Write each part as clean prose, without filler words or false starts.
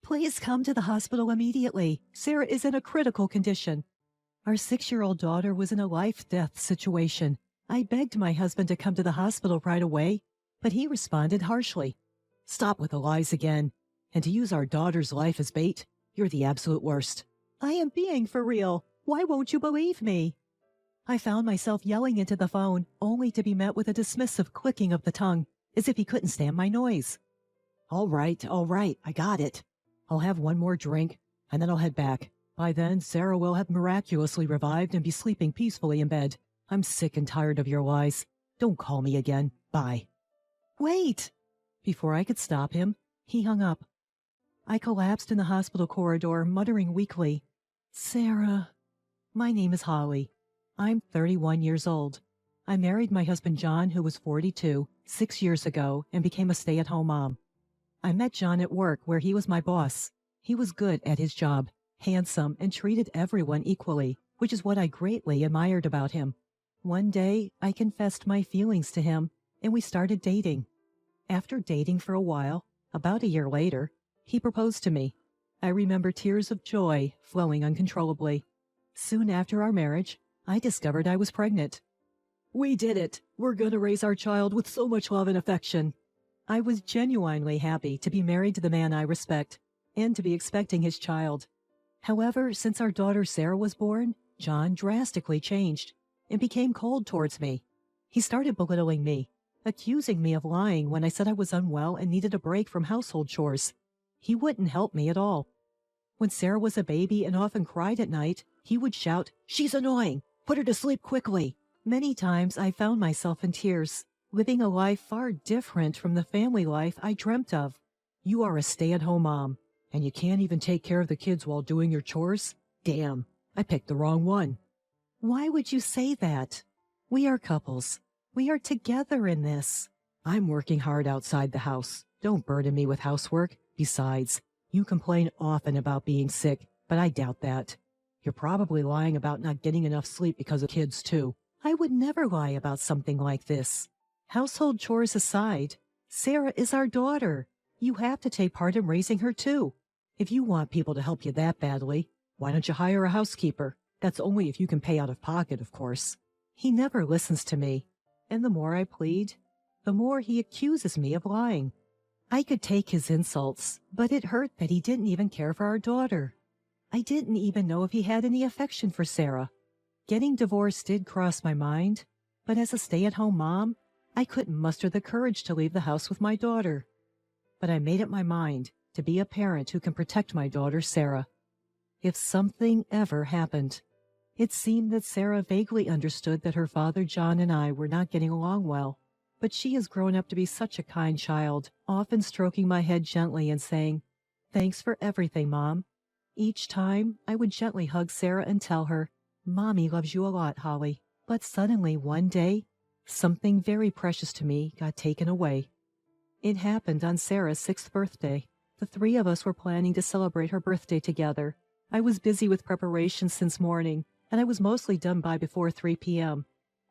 Please come to the hospital immediately. Sarah is in a critical condition. Our 6-year-old daughter was in a life-death situation. I begged my husband to come to the hospital right away, but he responded harshly. Stop with the lies again. And to use our daughter's life as bait, you're the absolute worst. I am being for real. Why won't you believe me? I found myself yelling into the phone, only to be met with a dismissive clicking of the tongue, as if he couldn't stand my noise. All right, I got it. I'll have one more drink, and then I'll head back. By then, Sarah will have miraculously revived and be sleeping peacefully in bed. I'm sick and tired of your lies. Don't call me again. Bye. Wait! Before I could stop him, he hung up. I collapsed in the hospital corridor, muttering weakly, Sarah. My name is Holly. I'm 31 years old. I married my husband John, who was 42, 6 years ago, and became a stay-at-home mom. I met John at work, where he was my boss. He was good at his job, handsome, and treated everyone equally, which is what I greatly admired about him. One day, I confessed my feelings to him, and we started dating. After dating for a while, about a year later, he proposed to me. I remember tears of joy flowing uncontrollably. Soon after our marriage, I discovered I was pregnant. We did it. We're going to raise our child with so much love and affection. I was genuinely happy to be married to the man I respect and to be expecting his child. However, since our daughter Sarah was born, John drastically changed and became cold towards me. He started belittling me, accusing me of lying when I said I was unwell and needed a break from household chores. He wouldn't help me at all. When Sarah was a baby and often cried at night, he would shout, "She's annoying! Put her to sleep quickly!" Many times I found myself in tears, living a life far different from the family life I dreamt of. You are a stay-at-home mom, and you can't even take care of the kids while doing your chores? Damn, I picked the wrong one. Why would you say that? We are couples. We are together in this. I'm working hard outside the house. Don't burden me with housework. Besides, you complain often about being sick, but I doubt that. You're probably lying about not getting enough sleep because of kids, too. I would never lie about something like this. Household chores aside, Sarah is our daughter. You have to take part in raising her, too. If you want people to help you that badly, why don't you hire a housekeeper? That's only if you can pay out of pocket, of course. He never listens to me, and the more I plead, the more he accuses me of lying. I could take his insults, but it hurt that he didn't even care for our daughter. I didn't even know if he had any affection for Sarah. Getting divorced did cross my mind, but as a stay-at-home mom, I couldn't muster the courage to leave the house with my daughter. But I made up my mind to be a parent who can protect my daughter, Sarah. If something ever happened, it seemed that Sarah vaguely understood that her father, John, and I were not getting along well. But she has grown up to be such a kind child, often stroking my head gently and saying, "Thanks for everything, Mom." Each time, I would gently hug Sarah and tell her, "Mommy loves you a lot, Holly." But suddenly, one day, something very precious to me got taken away. It happened on Sarah's 6th birthday. The three of us were planning to celebrate her birthday together. I was busy with preparations since morning, and I was mostly done by before 3 p.m.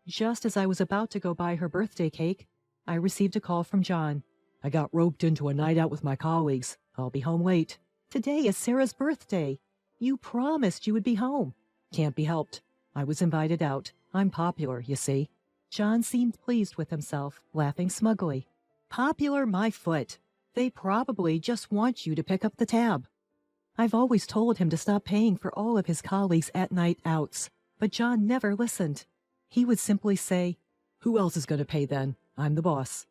Just as I was about to go buy her birthday cake, I received a call from John. "I got roped into a night out with my colleagues. I'll be home late." "Today is Sarah's birthday. You promised you would be home." "Can't be helped. I was invited out. I'm popular, you see." John seemed pleased with himself, laughing smugly. "Popular, my foot. They probably just want you to pick up the tab." I've always told him to stop paying for all of his colleagues' at-night outs, but John never listened. He would simply say, "Who else is going to pay then? I'm the boss."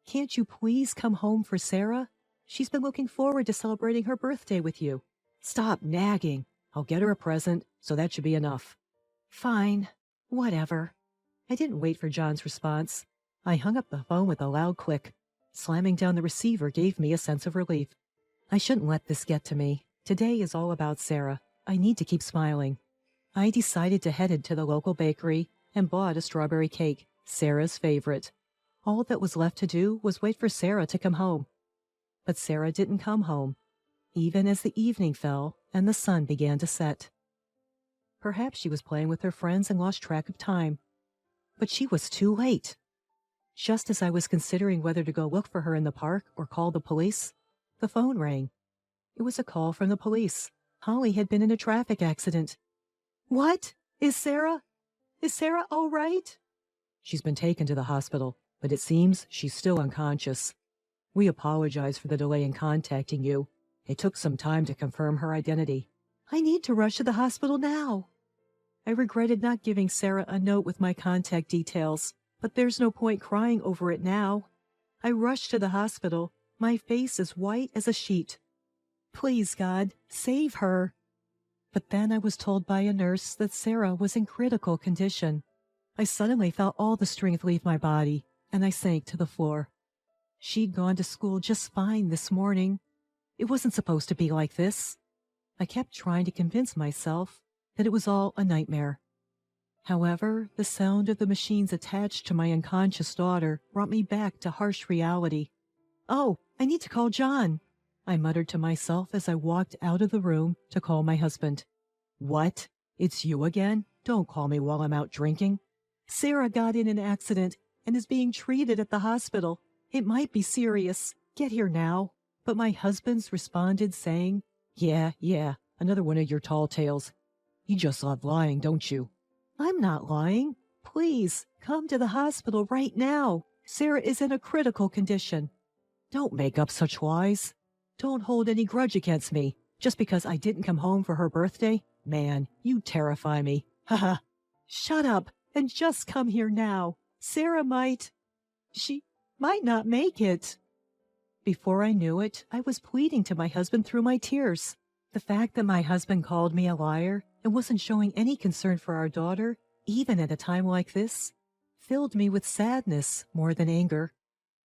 "Can't you please come home for Sarah? She's been looking forward to celebrating her birthday with you." "Stop nagging. I'll get her a present, so that should be enough." "Fine. Whatever." I didn't wait for John's response. I hung up the phone with a loud click. Slamming down the receiver gave me a sense of relief. I shouldn't let this get to me. Today is all about Sarah. I need to keep smiling. I decided to head to the local bakery and bought a strawberry cake, Sarah's favorite. All that was left to do was wait for Sarah to come home. But Sarah didn't come home, even as the evening fell and the sun began to set. Perhaps she was playing with her friends and lost track of time. But she was too late. Just as I was considering whether to go look for her in the park or call the police, the phone rang. It was a call from the police. Holly had been in a traffic accident. What? Is Sarah all right? She's been taken to the hospital, but it seems she's still unconscious. We apologize for the delay in contacting you. It took some time to confirm her identity. I need to rush to the hospital now. I regretted not giving Sarah a note with my contact details, but there's no point crying over it now. I rushed to the hospital, my face as white as a sheet. Please, God, save her. But then I was told by a nurse that Sarah was in critical condition. I suddenly felt all the strength leave my body, and I sank to the floor. She'd gone to school just fine this morning. It wasn't supposed to be like this. I kept trying to convince myself that it was all a nightmare. However, the sound of the machines attached to my unconscious daughter brought me back to harsh reality. Oh, I need to call John, I muttered to myself as I walked out of the room to call my husband. What? It's you again? Don't call me while I'm out drinking. Sarah got in an accident and is being treated at the hospital. It might be serious. Get here now. But my husband's responded saying, Yeah, another one of your tall tales. You just love lying, don't you? I'm not lying. Please, come to the hospital right now. Sarah is in a critical condition. Don't make up such lies. Don't hold any grudge against me just because I didn't come home for her birthday. Man, you terrify me. Haha. Shut up and just come here now. Sarah she might not make it. Before I knew it, I was pleading to my husband through my tears. The fact that my husband called me a liar and wasn't showing any concern for our daughter, even at a time like this, filled me with sadness more than anger.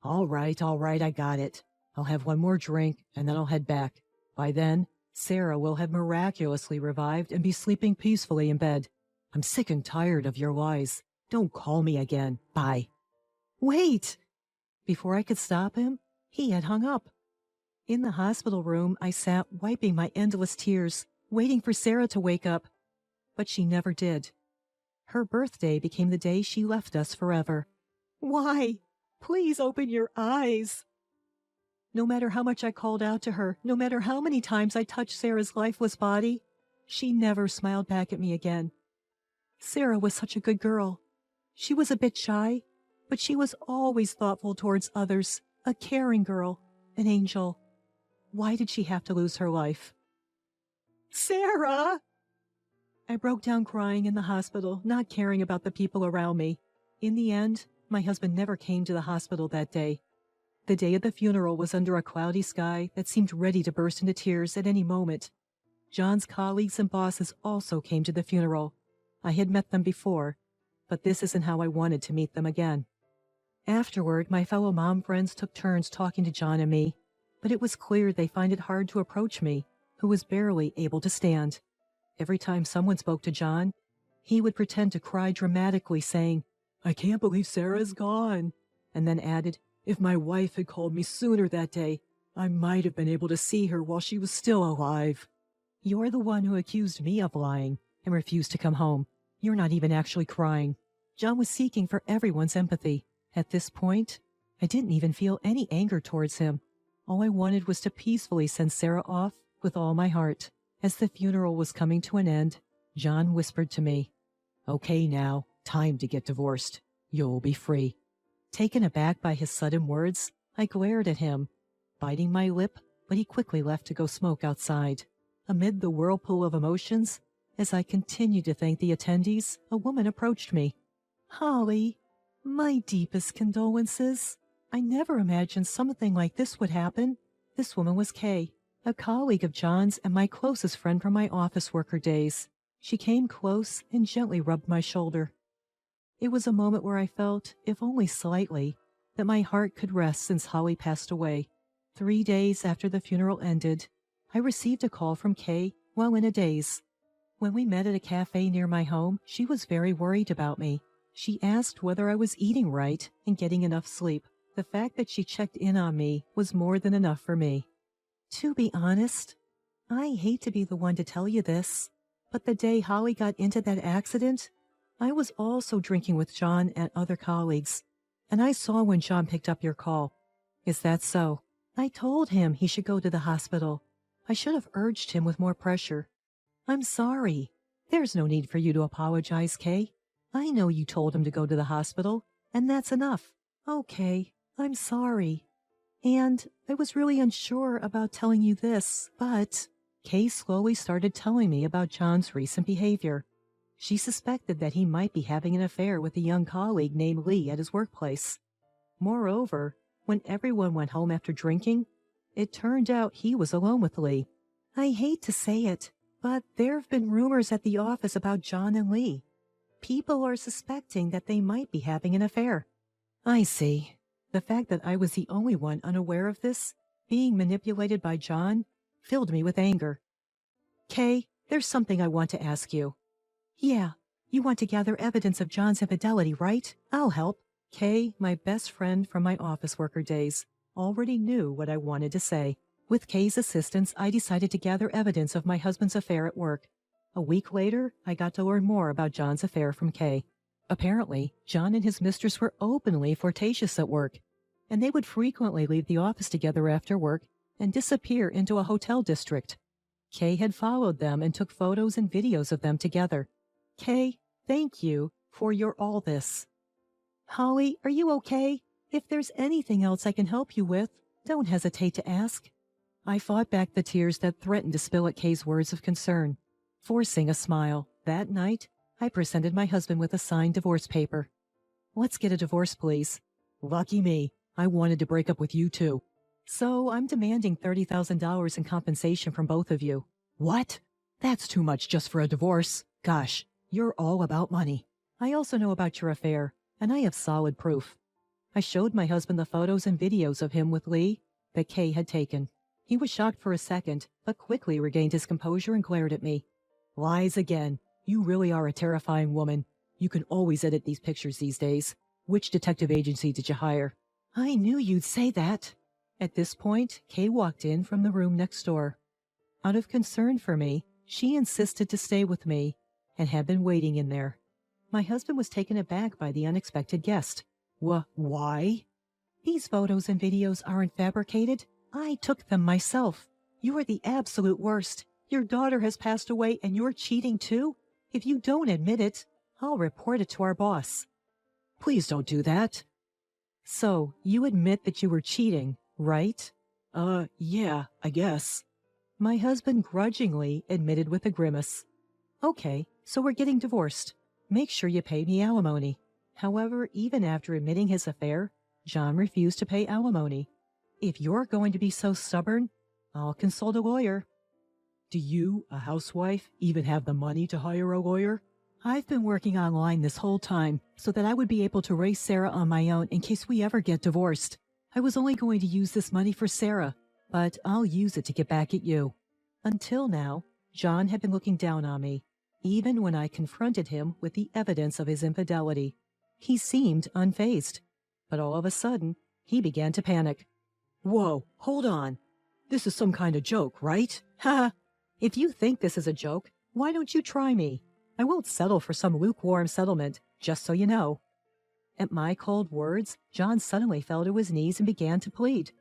All right, I got it. I'll have one more drink and then I'll head back. By then, Sarah will have miraculously revived and be sleeping peacefully in bed. I'm sick and tired of your lies. Don't call me again. Bye. Wait! Before I could stop him, he had hung up. In the hospital room, I sat wiping my endless tears, waiting for Sarah to wake up. But she never did. Her birthday became the day she left us forever. Why? Please open your eyes. No matter how much I called out to her, no matter how many times I touched Sarah's lifeless body, she never smiled back at me again. Sarah was such a good girl. She was a bit shy, but she was always thoughtful towards others, a caring girl, an angel. Why did she have to lose her life? Sarah! I broke down crying in the hospital, not caring about the people around me. In the end, my husband never came to the hospital that day. The day of the funeral was under a cloudy sky that seemed ready to burst into tears at any moment. John's colleagues and bosses also came to the funeral. I had met them before, but this isn't how I wanted to meet them again. Afterward, my fellow mom friends took turns talking to John and me, but it was clear they find it hard to approach me, who was barely able to stand. Every time someone spoke to John, he would pretend to cry dramatically, saying, I can't believe Sarah is gone, and then added, if my wife had called me sooner that day, I might have been able to see her while she was still alive. You're the one who accused me of lying and refused to come home. You're not even actually crying. John was seeking for everyone's empathy. At this point, I didn't even feel any anger towards him. All I wanted was to peacefully send Sarah off with all my heart. As the funeral was coming to an end, John whispered to me, Okay now, time to get divorced. You'll be free. Taken aback by his sudden words, I glared at him, biting my lip, but he quickly left to go smoke outside. Amid the whirlpool of emotions, as I continued to thank the attendees, a woman approached me. Holly, my deepest condolences. I never imagined something like this would happen. This woman was Kay, a colleague of John's and my closest friend from my office worker days. She came close and gently rubbed my shoulder. It was a moment where I felt, if only slightly, that my heart could rest since Holly passed away. 3 days after the funeral ended, I received a call from Kay while in a daze. When we met at a cafe near my home, she was very worried about me. She asked whether I was eating right and getting enough sleep. The fact that she checked in on me was more than enough for me. To be honest, I hate to be the one to tell you this, but the day Holly got into that accident, I was also drinking with John and other colleagues, and I saw when John picked up your call. Is that so? I told him he should go to the hospital. I should have urged him with more pressure. I'm sorry. There's no need for you to apologize, Kay. I know you told him to go to the hospital, and that's enough. Okay, I'm sorry. And I was really unsure about telling you this, but Kay slowly started telling me about John's recent behavior. She suspected that he might be having an affair with a young colleague named Lee at his workplace. Moreover, when everyone went home after drinking, it turned out he was alone with Lee. I hate to say it, but there have been rumors at the office about John and Lee. People are suspecting that they might be having an affair. I see. The fact that I was the only one unaware of this, being manipulated by John, filled me with anger. Kay, there's something I want to ask you. Yeah, you want to gather evidence of John's infidelity, right? I'll help. Kay, my best friend from my office worker days, already knew what I wanted to say. With Kay's assistance, I decided to gather evidence of my husband's affair at work. A week later, I got to learn more about John's affair from Kay. Apparently, John and his mistress were openly flirtatious at work, and they would frequently leave the office together after work and disappear into a hotel district. Kay had followed them and took photos and videos of them together. Kay, thank you for your all this. Holly, are you okay? If there's anything else I can help you with, don't hesitate to ask. I fought back the tears that threatened to spill at Kay's words of concern. Forcing a smile, that night, I presented my husband with a signed divorce paper. Let's get a divorce, please. Lucky me. I wanted to break up with you too. So I'm demanding $30,000 in compensation from both of you. What? That's too much just for a divorce. Gosh, you're all about money. I also know about your affair, and I have solid proof. I showed my husband the photos and videos of him with Lee that Kay had taken. He was shocked for a second, but quickly regained his composure and glared at me. Lies again. You really are a terrifying woman. You can always edit these pictures these days. Which detective agency did you hire? I knew you'd say that. At this point, Kay walked in from the room next door. Out of concern for me, she insisted to stay with me and had been waiting in there. My husband was taken aback by the unexpected guest. Why? These photos and videos aren't fabricated. I took them myself. You are the absolute worst. Your daughter has passed away and you're cheating too? If you don't admit it, I'll report it to our boss. Please don't do that. So, you admit that you were cheating, right? Yeah, I guess. My husband grudgingly admitted with a grimace. Okay, so we're getting divorced. Make sure you pay me alimony. However, even after admitting his affair, John refused to pay alimony. If you're going to be so stubborn, I'll consult a lawyer. Do you, a housewife, even have the money to hire a lawyer? I've been working online this whole time so that I would be able to raise Sarah on my own in case we ever get divorced. I was only going to use this money for Sarah, but I'll use it to get back at you. Until now, John had been looking down on me, even when I confronted him with the evidence of his infidelity. He seemed unfazed, but all of a sudden, he began to panic. Whoa, hold on. This is some kind of joke, right? Ha! If you think this is a joke, why don't you try me? I won't settle for some lukewarm settlement, just so you know. At my cold words, John suddenly fell to his knees and began to plead.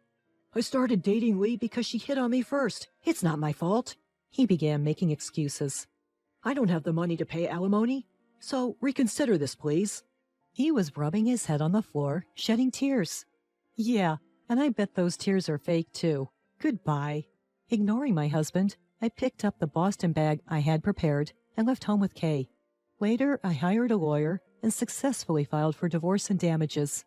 I started dating Lee because she hit on me first. It's not my fault. He began making excuses. I don't have the money to pay alimony, so reconsider this, please. He was rubbing his head on the floor, shedding tears. Yeah, and I bet those tears are fake, too. Goodbye. Ignoring my husband, I picked up the Boston bag I had prepared and left home with Kay. Later, I hired a lawyer and successfully filed for divorce and damages.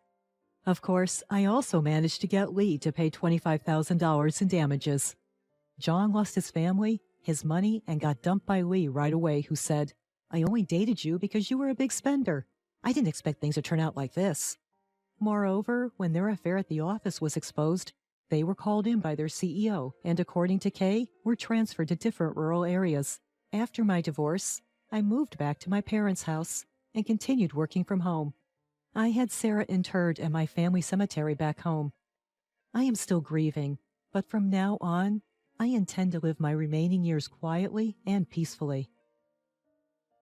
Of course, I also managed to get Lee to pay $25,000 in damages. John lost his family, his money, and got dumped by Lee right away, who said, I only dated you because you were a big spender. I didn't expect things to turn out like this. Moreover, when their affair at the office was exposed, they were called in by their CEO and, according to Kay, were transferred to different rural areas. After my divorce, I moved back to my parents' house and continued working from home. I had Sarah interred at my family cemetery back home. I am still grieving, but from now on, I intend to live my remaining years quietly and peacefully.